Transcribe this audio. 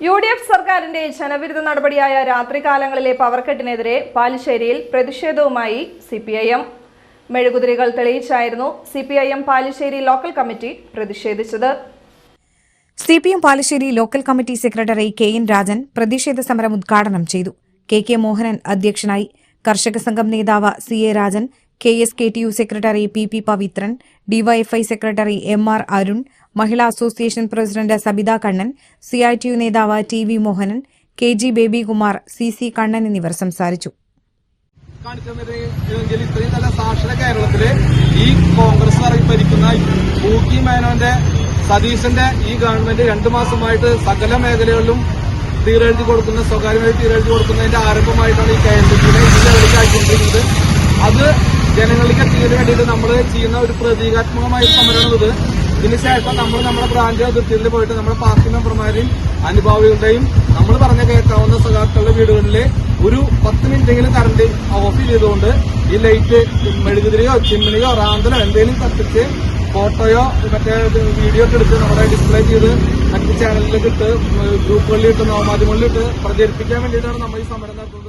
UDF സർക്കാരിന്റെ ജനവിരുദ്ധ നടപടിയായ രാത്രികാലങ്ങളിലെ പവർക്കട്ടിനെതിരെ പാലിശ്ശേരിയിൽ പ്രതിഷേധവുമായി സിപിഐഎം. മെഴുകുതിരികൾ തെളിയിച്ചായിരുന്നു സിപിഐഎം പാലിശ്ശേരി ലോക്കൽ കമ്മിറ്റി പ്രതിഷേധിച്ചത്. CPM Palissery local committee secretary K N. Rajan പ്രതിഷേധ സമരം ഉദ്ഘാടനം ചെയ്തു. കെ. മോഹനൻ അധ്യക്ഷനായി. കർഷക സംഘം നേതാവ് C A. Rajan, KSKTU secretary P. Pavithran, DYFI secretary M R. Arun, Mahila association president Sabitha Kannan, CITU നേതാവ് T V. Mohanan, KG Babykumar, CC Kannan എന്നിവർ സംസാരിച്ചു. ഇത്രയും നല്ല സാക്ഷര കേരളത്തില് ഈ കോൺഗ്രസ് ഭരിക്കുന്ന ഊക്കി മേനോന്റെ സതീശന്റെ ഈ ഗവൺമെന്റ് 2 മാസമായിട്ട് സകല മേഖലകളിലും തീരെഴുതി കൊടുക്കുന്ന സ്വകാര്യമായി തീരെഴുതി കൊടുക്കുന്നതിന്റെ ആരംഭമായിട്ടാണ് ഈ KSKTUവിനെ ഈ ലെവലിലേക്ക് ആയിക്കൊണ്ടിരിക്കുന്നത്. അത് ജനങ്ങളിലേക്ക് എത്തിയതിനു വേണ്ടിയിട്ട് നമ്മൾ ചെയ്യുന്ന ഒരു പ്രതീകാത്മകമായ സമരമാണ് ഇത്. ഇതിനുശേഷം നമ്മൾ നമ്മുടെ ബ്രാഞ്ച് അതിർത്തിയിൽ പോയിട്ട് നമ്മുടെ പാർട്ടി മെമ്പർമാരെയും അനുഭാവികളുടെയും നമ്മൾ പറഞ്ഞ കേൾക്കാവുന്ന സഖാക്കളുടെ വീടുകളിലെ ഒരു 10 മിനിറ്റെങ്കിലും കറണ്ട് ഓഫ് ചെയ്തുകൊണ്ട് ഈ ലൈറ്റ് മെഴുകുതിരിയോ ചിമ്മിനിയോ റാന്തലോ എന്തെങ്കിലും കത്തിച്ച് ഫോട്ടോയോ മറ്റേ വീഡിയോ ഒക്കെ എടുത്ത് നമ്മുടെ ഡിസ്പ്ലേ ചെയ്ത് മറ്റ് ചാനലിലേക്ക് ഇട്ട് ഗ്രൂപ്പുകളിലിട്ട് നവമാധ്യമങ്ങളിലിട്ട് പ്രചരിപ്പിക്കാൻ വേണ്ടിയിട്ടാണ് നമ്മൾ ഈ സമരം നടത്തുന്നത്.